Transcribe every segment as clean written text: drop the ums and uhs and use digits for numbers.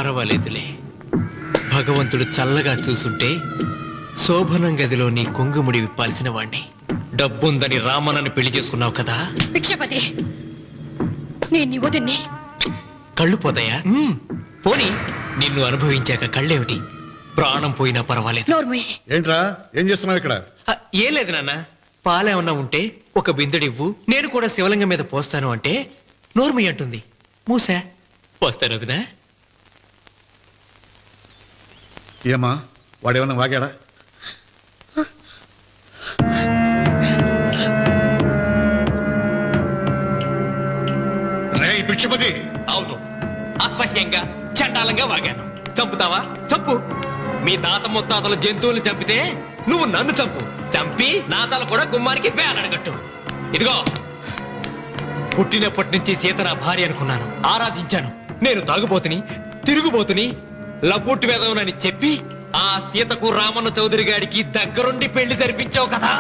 పర్వాలేదులే. భగవంతుడు చల్లగా చూసుంటే శోభనం గదిలో నీ కొంగుముడి విప్పాల్సిన వాణ్ణి. డబ్బుందని రామన్నని పెళ్లి చేసుకున్నావు కదా. భిక్షపతి, నేను వదిన్ని. కళ్ళు పోతాయా? పోనీ నిన్ను అనుభవించాక కళ్ళేమిటి? ప్రాణం పోయినా పర్వాలేదు. ఏంట్రా, ఏం చేస్తున్నావు ఇక్కడ? ఏం లేదు నాన్న, పాలేమన్నా ఉంటే ఒక బిందెడివ్వు, నేను కూడా శివలింగం మీద పోస్తాను అంటే నోర్మి అంటుంది. మూసా పోస్తాను వదినా. ఏమా, వాడేమన్నా వాగాడా? భిక్షపతి, అవును, అసహ్యంగా చండాలంగా వాగాను. చంపుతావా? చంపు. మీ తాత ముత్తాతలు జంతువులు చంపితే నువ్వు నన్ను చంపు. చంపి నా తల కూడా గుమ్మానికి వేలాడగట్టు. ఇదిగో, పుట్టినప్పటి నుంచి సీత నా భార్య అనుకున్నాను, ఆరాధించాను. నేను తాగుబోతుని, తిరుగుబోతుని, లపుట్టు వేదవునని చెప్పి ఆ సీతకు రామన్న చౌదరి గారికి దగ్గరుండి పెళ్లి జరిపించావు కదా.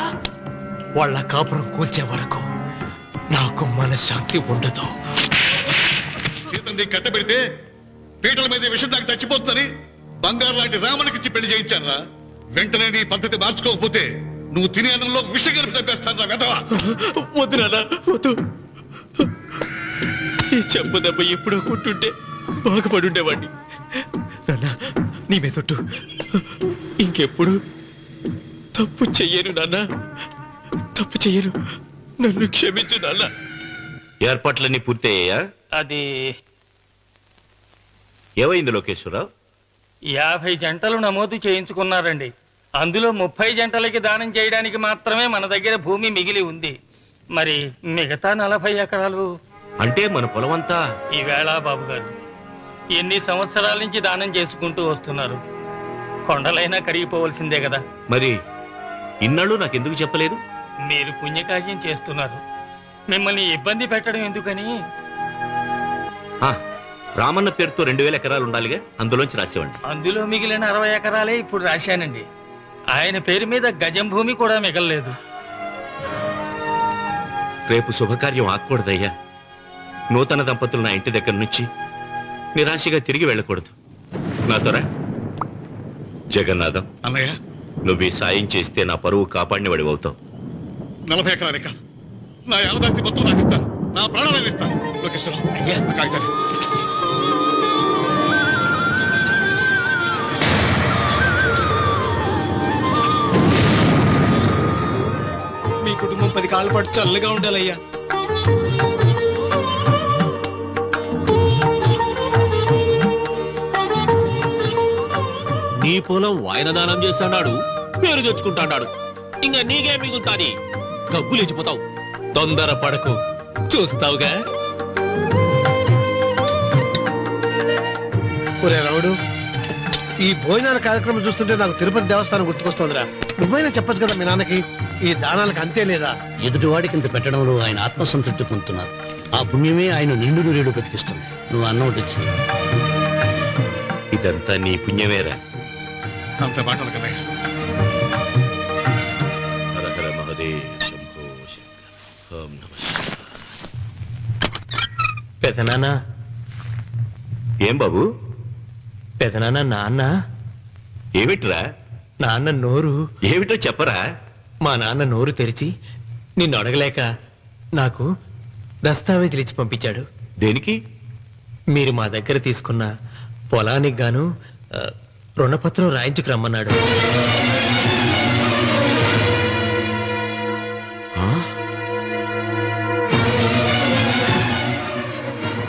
వాళ్ళ కాపురం కూల్చే వరకు నాకు మనశ్శాంతి ఉండదు. సీతని కట్టబెడితే పీటల మీద విషం దాకా చచ్చిపోతుందని బంగారు లాంటి రామునికిచ్చి పెళ్లి చేయించారా? వెంటనే నీ పద్ధతి మార్చుకోకపోతే నువ్వు తినే అన్నంలో విషం కలిపి చంపేస్తాను. వెదవా! వద్దు నాన్న, వద్దు. ఈ చెప్పు దెబ్బ ఎప్పుడో కొట్టుంటే బాగుపడి ఉండేవాడిని. నాన్న, నీ మీదొట్టు, ఇంకెప్పుడు తప్పు చెయ్యను నాన్న, తప్పు చెయ్యను. నన్ను క్షమించు నాన్న. ఏర్పాట్లన్నీ పూర్తయ్యాయా? అది ఏమైంది లోకేశ్వరరావు? 50 జంటలు నమోదు చేయించుకున్నారండి. అందులో 30 జంటలకి దానం చేయడానికి మాత్రమే మన దగ్గర భూమి మిగిలి ఉంది. మరి మిగతా 40 ఎకరాలు అంటే మన పొలమంతా ఈవేళ బాబు గారు ఎన్ని సంవత్సరాల నుంచి దానం చేసుకుంటూ వస్తున్నారు. కొండలైనా కరిగిపోవలసిందే కదా. మరి ఇన్నాళ్ళు నాకెందుకు చెప్పలేదు? మీరు పుణ్యకార్యం చేస్తున్నారు, మిమ్మల్ని ఇబ్బంది పెట్టడం ఎందుకని. రామన్న పేరుతో 2000 ఎకరాలు ఉండాలిగా, అందులోంచి రాసేవండి. అందులో మిగిలిన 60 ఎకరాలే ఇప్పుడు రాశానండి. ఆయన పేరు మీద గజం భూమి కూడా మిగలలేదు. రేపు శుభకార్యం ఆకూడదయ్యా. నూతన దంపతులు నా ఇంటి దగ్గర నుంచి నిరాశగా తిరిగి వెళ్ళకూడదు. నాతోరా జగన్నాథం. అన్నయ్య, నువ్వు ఈ సాయం చేస్తే నా పరువు కాపాడిన వాడివవుతావు. 40 ఎకరాలే కాదు, నా యావదాస్తి మొత్తం నాకు ఇస్తాను, నా ప్రాణాలను ఇస్తాను. లోకేశ్వరరావు, అయ్యా కాగితాలు. మీ కుటుంబం 10 కాళ్ళ పాటు చల్లగా ఉండాలయ్యా. నీ పొలం వాయన దానం చేస్తాడు, పేరు తెచ్చుకుంటాడు. ఇంకా నీకే మిగులుతాది, డబ్బు లేచిపోతావు. తొందర పడకు, చూస్తావుగా. ఒరే రావుడు, ఈ భోజనాల కార్యక్రమం చూస్తుంటే నాకు తిరుపతి దేవస్థానం గుర్తుకొస్తోందిరా. నువ్వైనా చెప్పచ్చు కదా మీ నాన్నకి, ఈ దానాలకు అంతే లేదా? ఎదుటివాడికి ఇంత పెట్టడంలో ఆయన ఆత్మసంతృప్తి పొందుతున్నారు. ఆ పుణ్యమే ఆయన నిండు నూరేడు బ్రతికిస్తుంది. నువ్వు అన్నం వచ్చి ఇదంతా నీ పుణ్యమేరా. అంత మాటలు కదయ్యా. హర హర మహదేవ్ శంభో శంకర. ఓం నమః శివాయ. పెదనాన్న. ఏం బాబు? పెదనాన్న, నాన్న. ఏమిట్రా? నాన్న నోరు. ఏమిటో చెప్పరా. మా నాన్న నోరు తెరిచి నిన్ను అడగలేక నాకు దస్తావేజీలు ఇచ్చి పంపించాడు. దేనికి? మీరు మా దగ్గర తీసుకున్న పొలానికి గాను రుణపత్రం రాయించుకు రమ్మన్నాడు.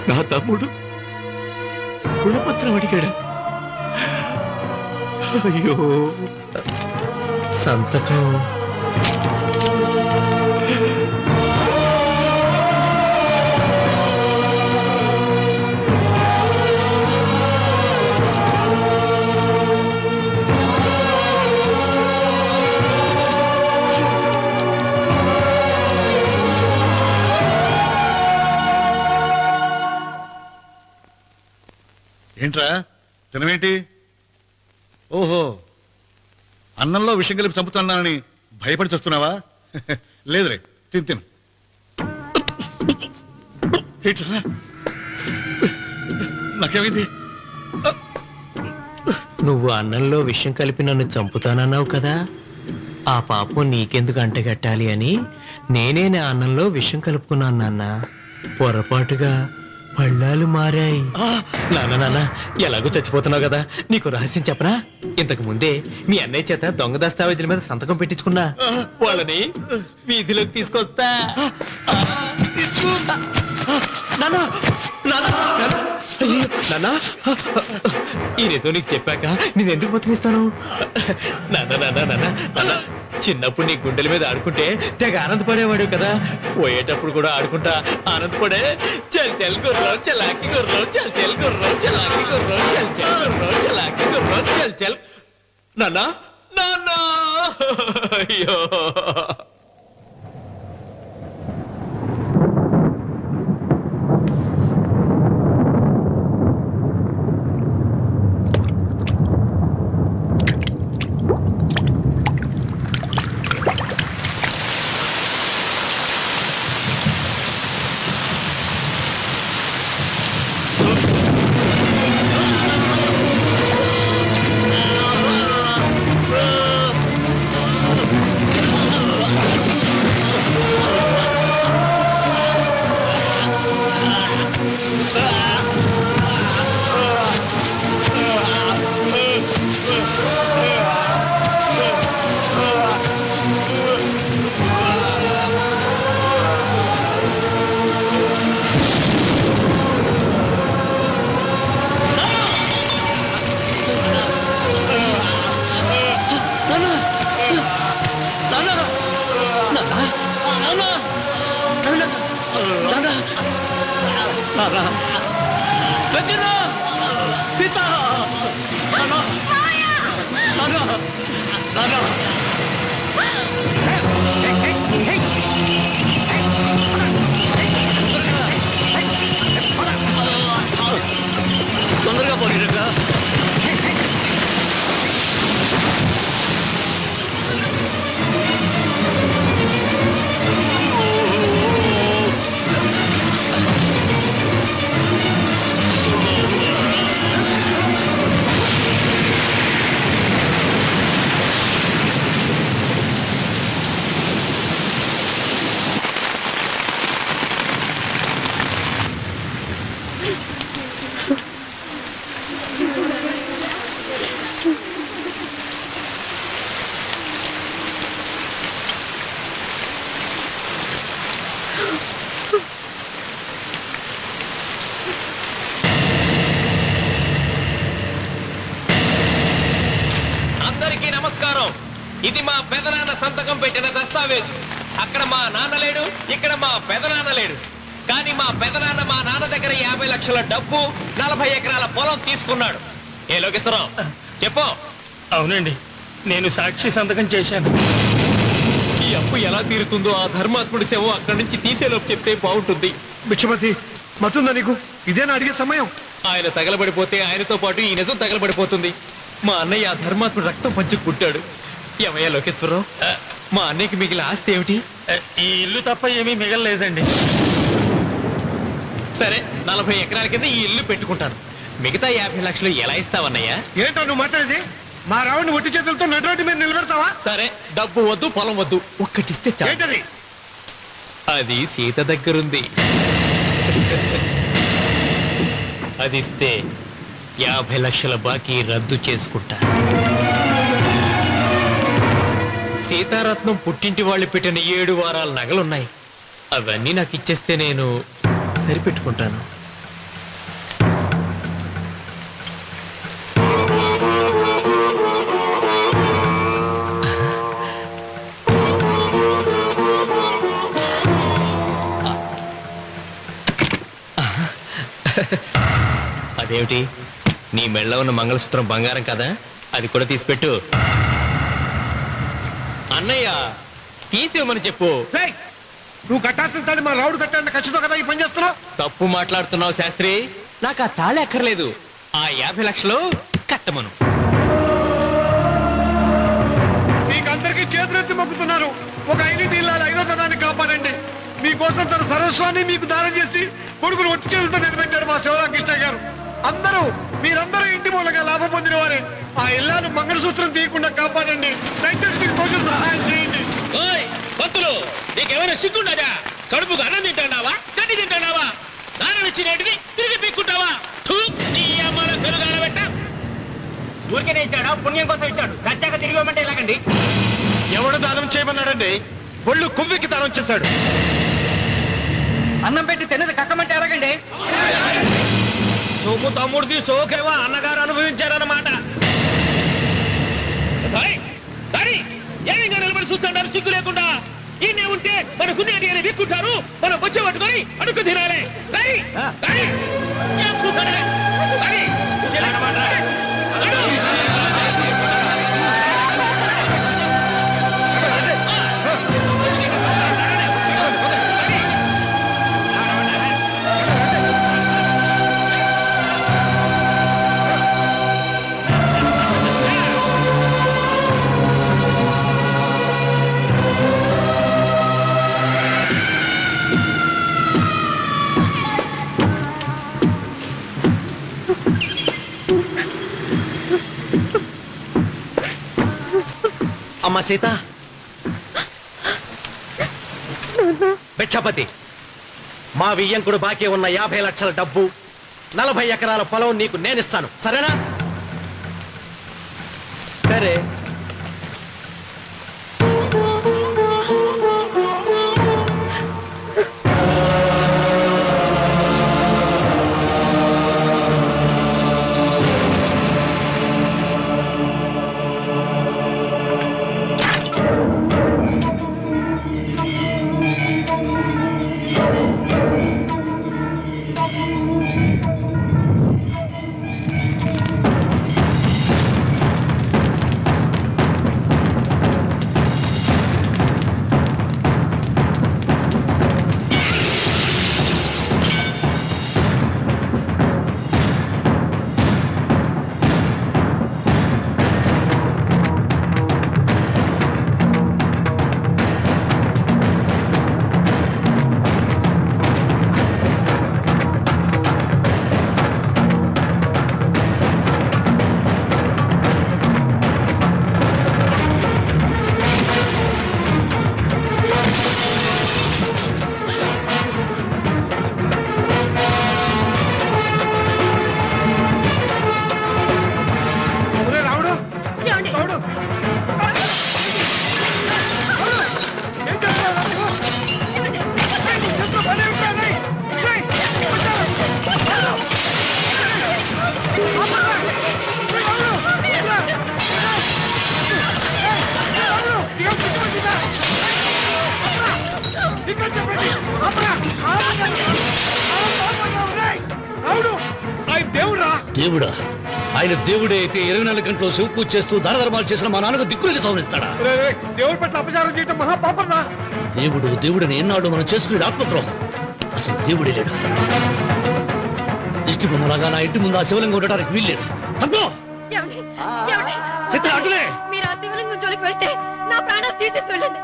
నా తమ్ముడు రుణపత్రం అడిగాడు. అయ్యో, సంతకం ఏంట్రా తినవేంటి? ఓహో, అన్నంలో విషం కలిపి చంపుతున్నానని భయపడి చస్తున్నావా? లేదురే, తిను. ఏంట్రా, నాకేమైంది? నువ్వు అన్నంలో విషం కలిపి నన్ను చంపుతానన్నావు కదా, ఆ పాపం నీకెందుకు అంటగట్టాలి అని నేనే నా అన్నంలో విషం కలుపుకున్నాను నాన్న. పొరపాటుగా పళ్ళాలు మారాయి. నాన్న ఎలాగో చచ్చిపోతున్నావు కదా, నీకు రహస్యం చెప్పనా? ఇంతకు ముందే మీ అన్నయ్య చేత దొంగ దస్తావేజీల మీద సంతకం పెట్టించుకున్నా. వాళ్ళని వీధిలోకి తీసుకొస్తా. ఈయనతో నీకు చెప్పాక నేను ఎందుకు బతికిస్తాను? నాన్న చిన్నప్పుడు నీ గుండెల మీద ఆడుకుంటే తెగ ఆనందపడేవాడు కదా, పోయేటప్పుడు కూడా ఆడుకుంటా ఆనందపడే. చల్ చల్ గుర్రం చలాకి గుర్రం, చల్ చల్ గుర్రం చలాకి గుర్రం, చల్ చల్ గుర్రం చలాకి గుర్రం, చల్ చల్. నాన్న అయ్యో తొందరగా పోనీరా. అందరికీ నమస్కారం. ఇది మా పెదనాన్న సంతకం పెట్టిన దస్తావేజు. అక్కడ మా నాన్న లేడు, ఇక్కడ మా పెదనాన్న లేడు. కానీ మా పెదనాన్న మా నాన్న దగ్గర 50 లక్షల డబ్బు, 40 ఎకరాల పొలం తీసుకున్నాడు. ఏ లోకేశ్వరరావు చెప్పు. అవునండి, నేను సాక్షి సంతకం చేశాను. ఈ అప్పు ఎలా తీరుతుందో ఆ ధర్మాత్ముడి శవం అక్కడి నుంచి తీసేలోపు చెప్తే బాగుంటుంది. బిక్షపతి మతుందా నీకు? ఇదేనా అడిగే సమయం? ఆయన తగలబడిపోతే ఆయనతో పాటు ఈ నిజం తగలబడిపోతుంది. మా అన్నయ్య ఆ ధర్మాత్ముడు రక్తం పంచుకుంటాడు. ఏమయ్యా లోకేశ్వరరావు, మా అన్నయ్యకి మిగిలిన ఆస్తి ఏమిటి? ఈ ఇల్లు తప్ప ఏమీ మిగలలేదండి. సరే, 40 ఎకరాల కింద ఈ ఇల్లు పెట్టుకుంటాను. మిగతా 50 లక్షలు ఎలా ఇస్తావన్నయ్యా? ఏంటో నువ్వు మాట్లాడేది? మా రావుని ఒట్టి చేతులతో నడురోడ్డు మీద నిలబెడతావా? సరే, డబ్బు వద్దు, పొలం వద్దు, ఒక్కటిస్తే చాలు. ఏంటది? అది సీత దగ్గరుంది. అది ఇస్తే 50 లక్షల బాకీ రద్దు చేసుకుంటా. సీతారత్నం పుట్టింటి వాళ్ళు పెట్టిన 7 వారాల నగలున్నాయి. అవన్నీ నాకు ఇచ్చేస్తే నేను సరిపెట్టుకుంటాను. అదేమిటి, నీ మెళ్ళ ఉన్న మంగళసూత్రం బంగారం కదా, అది కూడా తీసిపెట్టు. అన్నయ్య తీసేమని చెప్పు. నువ్వు కట్టాల్సిన తాళి మా రావుడు కట్టాలని ఖచ్చితంగా కదా ఈ పని చేస్తున్నావు. తప్పు మాట్లాడుతున్నావు శాస్త్రి. నాకు ఆ తాళి అక్కర్లేదు, ఆ 50 లక్షలు కట్టమను. మీకందరికీ చేతులెత్తి మొక్కుతున్నారు. ఒక ఐదింటి ఇల్లాలి 5వ తరాన్ని కాపాడండి. మీకోసం తన సర్వస్వాన్ని మీకు దానం చేసి కొడుకును ఒట్టి చేతులతో నిలబెట్టారు మా శివరామకృష్ణ గారు. మీరందరూ ఇంటి మూలంగా లాభం పొందిన వారే ఆ ఇల్లాను మంగళసూత్రం తీయకుండా కాపాడండి. దయచేసి మీకు కొంచెం సహాయం చేయండి. భక్తులు నీకేమైనా సిగ్గుండదా? కడుపుకు అన్నం తింటాడావా, గడ్డి తింటాడావా? దానం ఇచ్చినట్టుది తిరిగి పీక్కుంటావా? నీ అమ్మాల పెరుగాల పెట్ట ఊరికేనే ఇచ్చాడా? పుణ్యం కోసం ఇచ్చాడు. సత్యాక తిరిగి ఇవ్వమంటే ఎలాగండి? ఎవడు దానం చేయమన్నాడండి? ఒళ్ళు కువ్వికి దానం చేశాడు. అన్నం పెట్టి తిన్నది కక్కమంటే ఎలాగండి? సొమ్ము తమ్ముడిది సోకేవా అన్నగారు అనుభవించారన్నమాట. ఏమైనా నిలబడి చూస్తాడారు సిగ్గు లేకుండా? ఈయనే ఉంటే మన గుండె అని విక్కుంటారు, మనం వచ్చే పట్టుకొని అడుగు తినాలి. ఏం చూస్తాడే? అమ్మ సీత, భిక్షపతి, మా వియ్యంకుడు బాకీ ఉన్న 50 లక్షల డబ్బు, 40 ఎకరాల పొలం నీకు నేనిస్తాను, సరేనా? సరే. దేవుడా? ఆయన దేవుడే అయితే 24 గంటలు శివ పూజ చేస్తూ దానధర్మాలు చేసిన మా నాన్నకు దిక్కులకి సౌనిస్తాడా? దేవుడి పట్ల అపచారం చేయటం మహాపాపం రా. దేవుడిని ఎన్నాడు మనం చేసుకునేది ఆత్మద్రోహం. అసలు దేవుడే లేడు. దిష్టి బొమ్మలాగా నా ఇంటి ముందు ఆ శివలింగం ఉండటానికి వీల్లేదు. మీరు ఆ శివలింగం జోలికి వెళ్తే నా ప్రాణాలు తీసేసి వెళ్ళండి.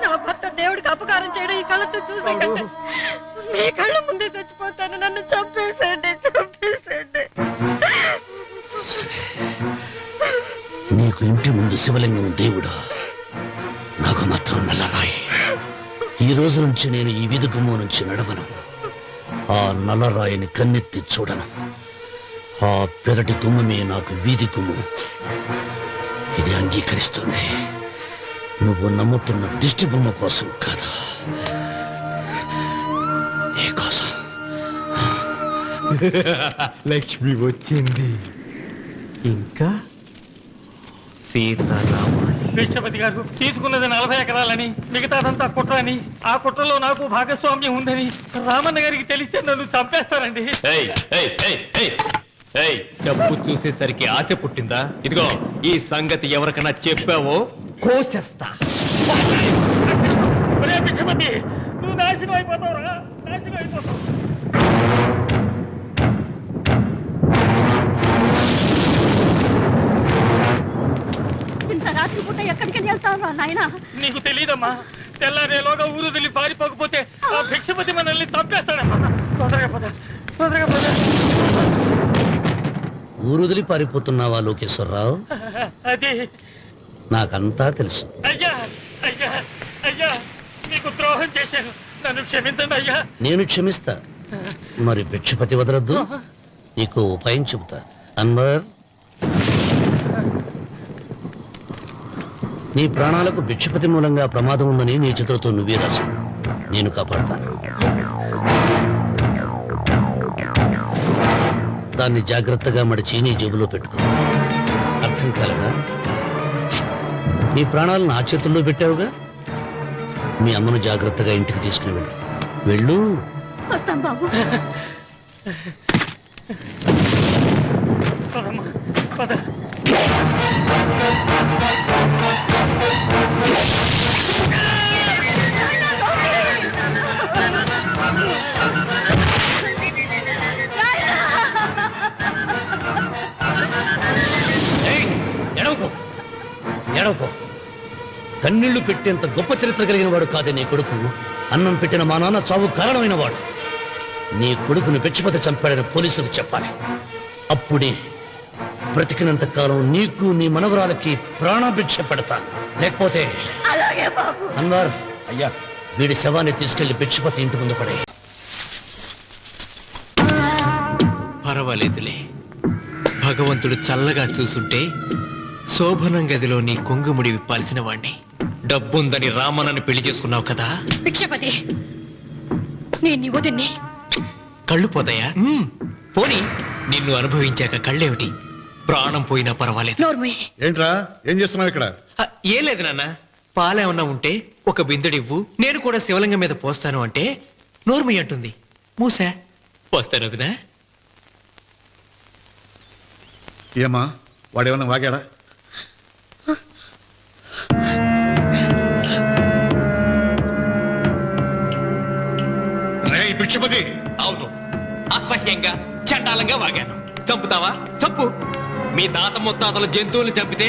నా భర్త దేవుడికి అపకారం చేయడం ఈ కళ్ళతో చూసే కంటే మీ కళ్ళ ముందే చచ్చిపోతాను. నన్ను చంపేసండి. నీకు ఇంటి ముందు శివలింగం దేవుడా, నాకు మాత్రం నల్లరాయి. ఈ రోజు నుంచి నేను ఈ వీధి గుమ్మం నుంచి నడవను. ఆ నల్లరాయిని కన్నెత్తి చూడను. ఆ పెరటి గుమ్మమే నాకు వీధి గుమ్మం. ఇది అంగీకరిస్తుంది. నువ్వు నమ్ముతున్న దిష్టి బొమ్మ కోసం కాదా, నీ కోసం. లక్ష్మి వచ్చింది. ఇంకా సీతారాముడు. భిక్షపతి గారు తీసుకున్నది 40 ఎకరాలని, మిగతాదంతా కుట్ర అని, ఆ కుట్రలో నాకు భాగస్వామ్యం ఉందని రామన్న గారికి తెలిస్తే నన్ను చంపేస్తారండి. డబ్బు చూసేసరికి ఆశ పుట్టిందా? ఇదిగో ఈ సంగతి ఎవరికైనా చెప్పావో కోసేస్తా. భిక్షపతి, నువ్వు నాశనం అయిపోతావురా, నాశనం అయిపోతావు. రాత్రి పూట ఎక్కడికి వెళ్తావు నాయనా? నీకు తెలీదమ్మా. తెల్లారేలోగా ఊరు వదిలి పారిపోకపోతే ఆ భిక్షపతి మనల్ని చంపేస్తాడమ్మా. తొందరగా పద. ఊరుదిలి పారిపోతున్నావా లోకేశ్వరరావు? అది నాకంతా తెలుసు. అయ్యా అయ్యా అయ్యా, మీకు ద్రోహం చేశాను, నన్ను క్షమించండి అయ్యా. నేను క్షమిస్తా, మరి భిక్షపతి వదలొద్దు. నీకు ఉపాయం చెబుతా. అన్వర్, నీ ప్రాణాలకు భిక్షపతి మూలంగా ప్రమాదం ఉందని నీ చేతులతో నువ్వే రాసు. నేను కాపాడతాను. దాన్ని జాగ్రత్తగా మడిచి నీ జేబులో పెట్టుకో. అర్థం కాలేదా? నీ ప్రాణాలను నా చేతుల్లో పెట్టావుగా. మీ అమ్మను జాగ్రత్తగా ఇంటికి తీసుకుని వెళ్ళు. వెళ్ళు. వస్తాం బాబు. పదమ్మా, పద. ఎడవకో. కన్నీళ్లు పెట్టేంత గొప్ప చరిత్ర కలిగిన వాడు కాదే నీ కొడుకు. అన్నం పెట్టిన మా నాన్న చావు కారణమైన వాడు. నీ కొడుకును భిక్షపతి చంపాడని పోలీసులకు చెప్పాలి. అప్పుడే బ్రతికినంత కాలం నీకు నీ మనవరాలకి ప్రాణభిక్ష పెడతా. లేకపోతే అన్వర్, అయ్యా, వీడి శవాన్ని తీసుకెళ్లి భిక్షపతి ఇంటి ముందు పడే. పర్వాలేదులే, భగవంతుడు చల్లగా చూసుంటే శోభనం గదిలో నీ కొంగుముడి విప్పాల్సిన వాణ్ణి. డబ్బుందని రామనని పెళ్లి చేసుకున్నావు కదా. భిక్షపతి, నేను వదిన్ని. కళ్ళు పోతాయా? పోనీ, నిన్ను అనుభవించాక కళ్ళేమిటి? ప్రాణం పోయినా పర్వాలేదు. ఏంట్రా, ఏం చేస్తున్నావు ఇక్కడ? ఏం లేదు నాన్న, పాలేమన్నా ఉంటే ఒక బిందెడివ్వు, నేను కూడా శివలింగం మీద పోస్తాను అంటే నోర్మి అంటుంది. మూసా పోస్తాను వదినా. ఏమా, వాడేమన్నా వాగాడా? భిక్షపతి, అవును, అసహ్యంగా చండాలంగా వాగాను. చంపుతావా? చంపు. మీ తాత ముత్తాతల జంతువులు చంపితే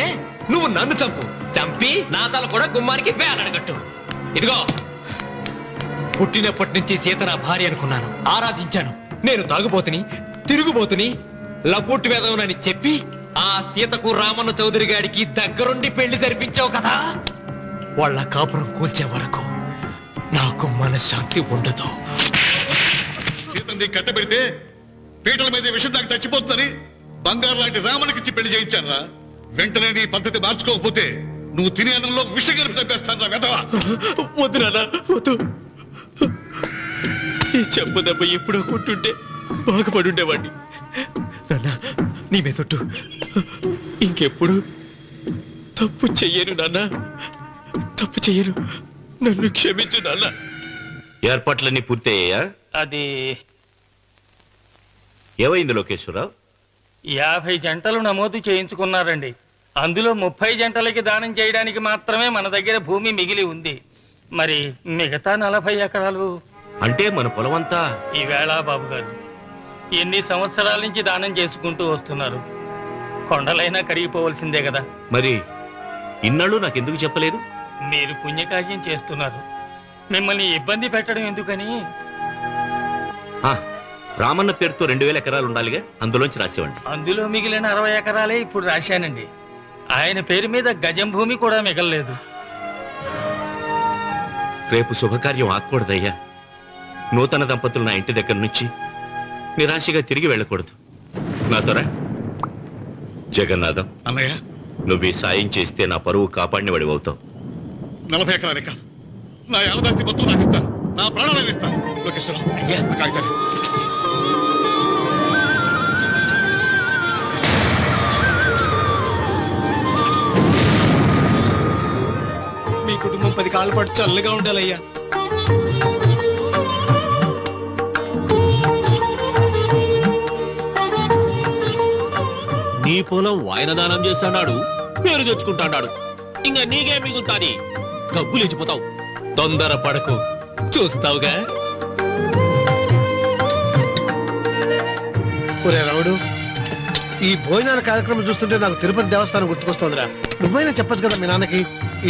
నువ్వు నన్ను చంపు. చంపి నా తల కూడా గుమ్మానికి వేలాడగట్టు. ఇదిగో, పుట్టినప్పటి నుంచి సీత నా భార్య అనుకున్నాను, ఆరాధించాను. నేను తాగుబోతుని, తిరుగుబోతుని, లపూట్ వేదవునని చెప్పి ఆ సీతకు రామన్న చౌదరి గారికి దగ్గరుండి పెళ్లి జరిపించావు కదా. వాళ్ళ కాపురం కూల్చే వరకు నాకు మనశ్శాంతి ఉండదు. సీతని కట్టబెడితే పీటల మీద విషం దాకా చచ్చిపోతుందని బంగారు లాంటి రామునికిచ్చి పెళ్లి చేయించారా? వెంటనే నీ పద్ధతి మార్చుకోకపోతే నువ్వు తినే అన్నంలో విషం కలిపి చంపేస్తాను. వెదవా! వద్దు నాన్న, వద్దు. ఈ చెప్పు దెబ్బ ఎప్పుడో కొట్టుంటే బాగుపడుండేవాడిని. నాన్న, నీ మీదొట్టు, ఇంకెప్పుడు తప్పు చెయ్యను నాన్న, తప్పు చెయ్యను. నన్ను క్షమించు నాన్న. ఏర్పాట్లన్నీ పూర్తయ్యాయా? అది ఏమైంది లోకేశ్వరరావు? 50 జంటలు నమోదు చేయించుకున్నారండి. అందులో 30 జంటలకి దానం చేయడానికి మాత్రమే మన దగ్గర భూమి మిగిలి ఉంది. మరి మిగతా 40 ఎకరాలు అంటే మన పొలమంతా ఈవేళ బాబు గారు ఎన్ని సంవత్సరాల నుంచి దానం చేసుకుంటూ వస్తున్నారు. కొండలైనా కరిగిపోవలసిందే కదా. మరి ఇన్నాళ్ళు నాకెందుకు చెప్పలేదు? మీరు పుణ్యకార్యం చేస్తున్నారు, మిమ్మల్ని ఇబ్బంది పెట్టడం ఎందుకని. రామన్న పేరుతో 2000 ఎకరాలు ఉండాలిగా, అందులోంచి రాసేవాడి. అందులో మిగిలిన 60 ఎకరాలే ఇప్పుడు రాశానండి. ఆయన పేరు మీద గజం భూమి కూడా మిగలలేదు. రేపు శుభకార్యం ఆకూడదయ్యా. నూతన దంపతులు నా ఇంటి దగ్గర నుంచి నిరాశగా తిరిగి వెళ్ళకూడదు. నాతోరా జగన్నాథం. అన్నయ్య, నువ్వు ఈ సాయం చేస్తే నా పరువు కాపాడిన వాడివి అవుతావు. 40 ఎకరాలే కాదు, నా యావదాస్తి మొత్తం నాకు ఇస్తాను. నా ప్రాణాలను ఇస్తాను. లోకేశ్వరరావు, అయ్యా, నా కాగితాలు. మీ కుటుంబం 10 కాళ్ళ పాటు చల్లగా ఉండాలయ్యా. నీ పొలం వాయన దానం చేస్తాడు, పేరు తెచ్చుకుంటాడు. ఇంకా నీకే మిగులుతాది, డబ్బు లేచిపోతావు. తొందర పడకు, చూస్తావుగా. ఒరే రావుడు, ఈ భోజనాల కార్యక్రమం చూస్తుంటే నాకు తిరుపతి దేవస్థానం గుర్తుకొస్తోందిరా. నువ్వైనా చెప్పచ్చు కదా మీ నాన్నకి,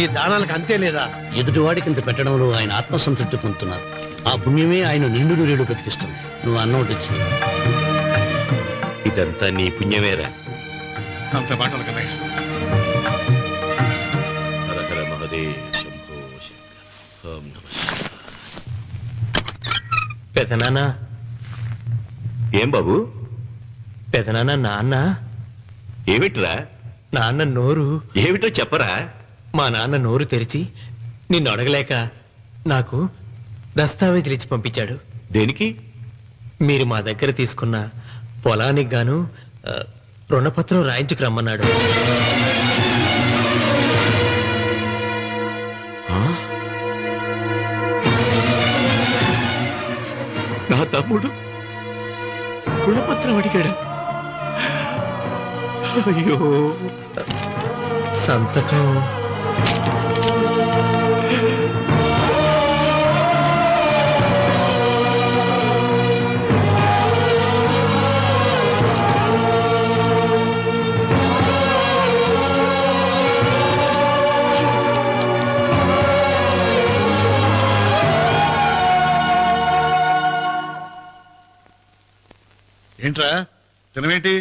ఈ దానాలకు అంతే లేదా? ఎదుటివాడికి ఇంత పెట్టడంలో ఆయన ఆత్మసంతృప్తి పొందుతున్నారు. ఆ పుణ్యమే ఆయన నిండు నూరేడు బ్రతికిస్తుంది. నువ్వు అన్నం వడ్డించి ఇదంతా నీ పుణ్యమేరా. అంత మాటలు కన్నయ్య. హర హర మహదేవ్ శంభో శంకర. ఓం నమః శివాయ. పెదనాన్న, ఏం బాబు? పెదనాన్న, నాన్న, ఏమిట్రా? నాన్న నోరు. ఏమిటో చెప్పరా. మా నాన్న నోరు తెరిచి నిన్ను అడగలేక నాకు దస్తావేజీలు ఇచ్చి పంపించాడు. దేనికి? మీరు మా దగ్గర తీసుకున్న పొలానికి గాను రుణపత్రం రాయించుకు రమ్మన్నాడు. నా తమ్ముడు రుణపత్రం అడిగాడా? అయ్యో, సంతకం ఏంట్రా తినవేంటి?